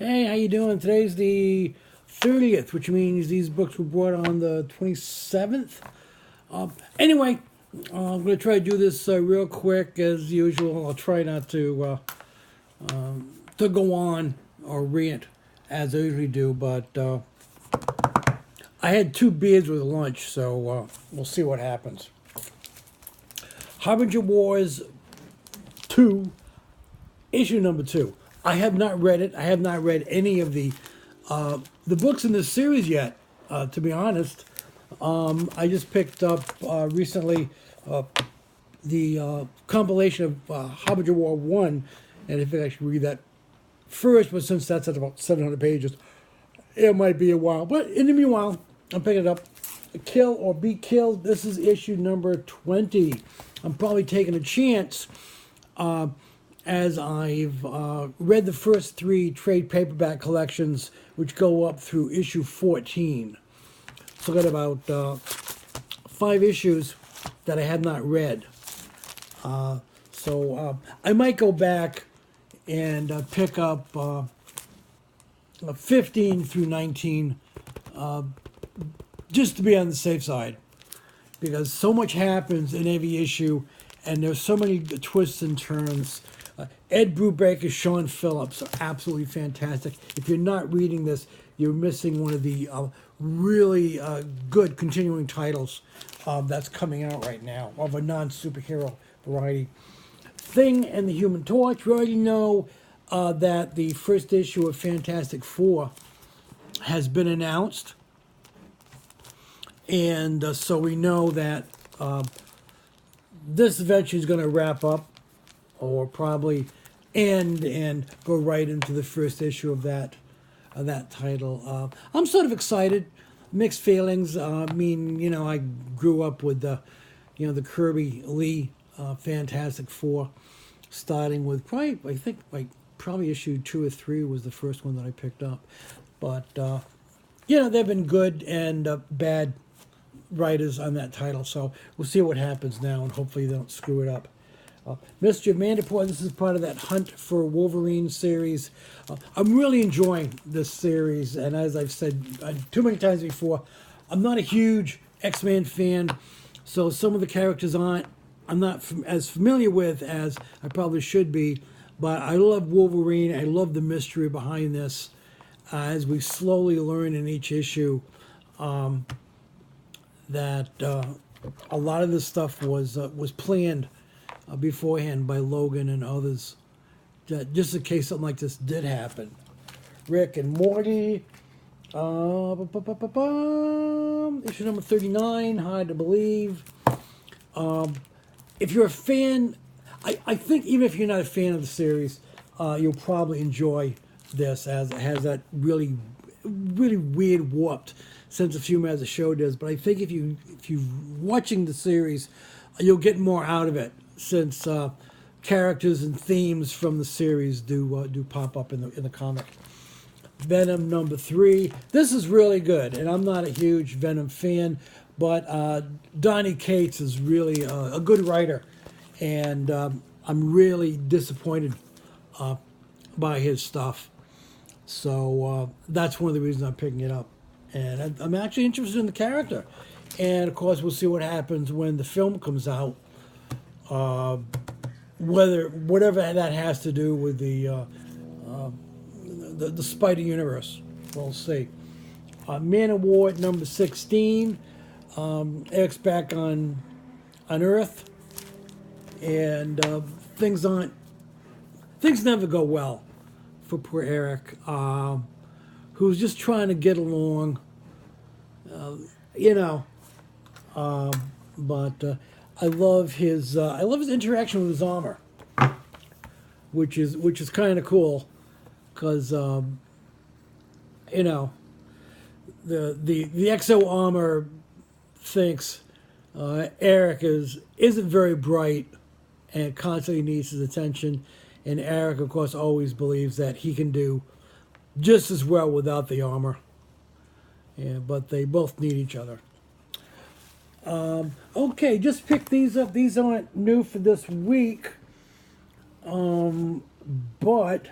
Hey, how you doing? Today's the 30th, which means these books were brought on the 27th. Anyway, I'm going to try to do this real quick as usual. I'll try not to go on or rant as I usually do, but I had 2 beers with lunch, so we'll see what happens. Harbinger Wars 2, issue number 2. I have not read it. I have not read any of the books in this series yet, to be honest. I just picked up recently the compilation of Harbinger War 1, and I think I should read that first, but since that's at about 700 pages, it might be a while. But in the meanwhile, I'm picking it up. Kill or Be Killed. This is issue number 20. I'm probably taking a chance as I've read the first 3 trade paperback collections, which go up through issue 14. So I got about 5 issues that I have not read. So I might go back and pick up 15 through 19 just to be on the safe side, because so much happens in every issue and there's so many twists and turns. Ed Brubaker, Sean Phillips are absolutely fantastic. If you're not reading this, you're missing one of the really good continuing titles that's coming out right now of a non-superhero variety. Thing and the Human Torch. We already know that the first issue of Fantastic Four has been announced. And so we know that this adventure is going to wrap up, or probably end and go right into the first issue of that title. I'm sort of excited, mixed feelings. I mean, I grew up with the Kirby Lee Fantastic Four, starting with probably issue 2 or 3 was the first one that I picked up. But they've been good and bad writers on that title, so we'll see what happens now, and hopefully they don't screw it up. Mischief Mandapore, this is part of that Hunt for Wolverine series. I'm really enjoying this series, and as I've said too many times before, I'm not a huge X-Men fan, so some of the characters I'm not as familiar with as I probably should be, but I love Wolverine. I love the mystery behind this, as we slowly learn in each issue that a lot of this stuff was planned beforehand by Logan and others, just in case something like this did happen. Rick and Morty, issue number 39, hard to believe. If you're a fan, I think even if you're not a fan of the series, you'll probably enjoy this, as it has that really, really weird, warped sense of humor as the show does. But I think if you're watching the series, you'll get more out of it, since characters and themes from the series do pop up in the comic. Venom number 3. This is really good, and I'm not a huge Venom fan, but Donny Cates is really a good writer, and I'm really disappointed by his stuff. So that's one of the reasons I'm picking it up. And I'm actually interested in the character. And, of course, we'll see what happens when the film comes out. Whatever that has to do with the Spider Universe. We'll see. Man of War number 16. Eric's back on Earth. And things never go well for poor Eric, who's just trying to get along, but I love his interaction with his armor, which is kind of cool, because the Exo armor thinks Eric isn't very bright and constantly needs his attention, and Eric, of course, always believes that he can do just as well without the armor. Yeah, but they both need each other. Okay, just pick these up. These aren't new for this week. But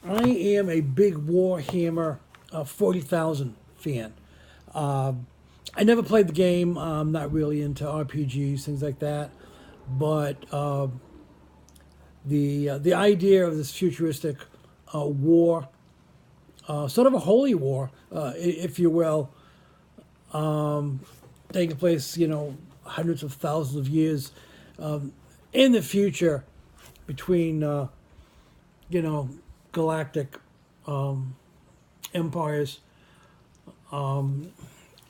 I am a big Warhammer 40,000 fan. I never played the game. I'm not really into RPGs, things like that. But the idea of this futuristic war, sort of a holy war, if you will, taking place, hundreds of thousands of years in the future between, galactic empires,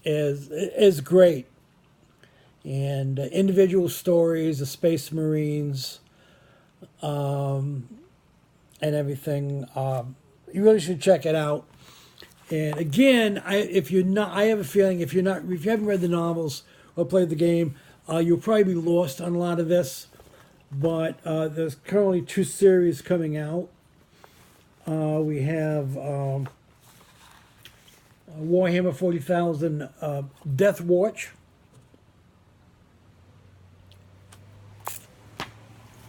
is great. And individual stories, the Space Marines, and everything. You really should check it out. And again, if you're not, I have a feeling if you haven't read the novels or played the game, you'll probably be lost on a lot of this. But there's currently 2 series coming out. We have Warhammer 40,000 Death Watch.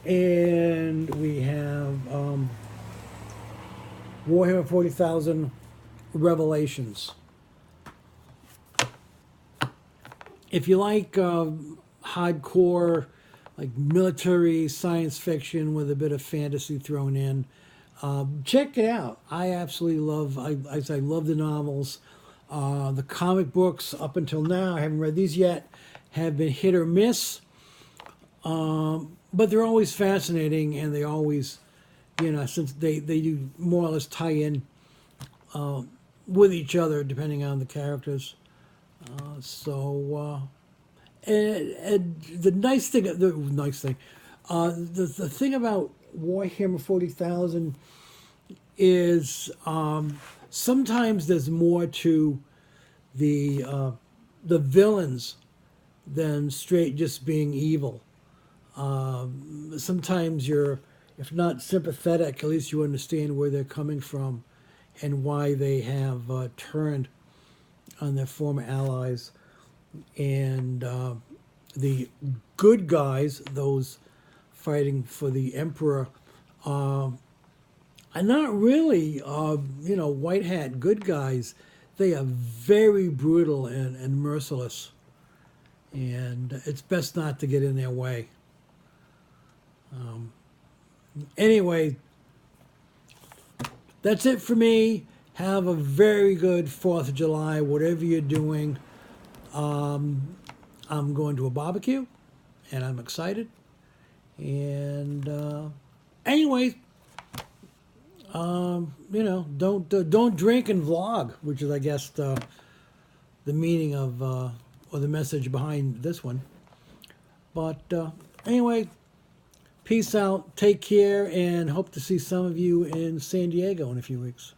And we have Warhammer 40,000 Revelations. If you like hardcore, like military science fiction with a bit of fantasy thrown in, check it out. I absolutely love. I love the novels. The comic books up until now, I haven't read these yet, have been hit or miss. But they're always fascinating, and they always, since they do more or less tie in with each other depending on the characters. And the thing about Warhammer 40,000 is sometimes there's more to the villains than straight just being evil. Sometimes you're, if not sympathetic, at least you understand where they're coming from and why they have turned on their former allies. And the good guys, those fighting for the Emperor, are not really, white hat good guys. They are very brutal and merciless. And it's best not to get in their way. Anyway, that's it for me. Have a very good 4th of July, whatever you're doing. I'm going to a barbecue, and I'm excited. And anyway, don't drink and vlog, which is, I guess, the meaning of or the message behind this one. But anyway, peace out, take care, and hope to see some of you in San Diego in a few weeks.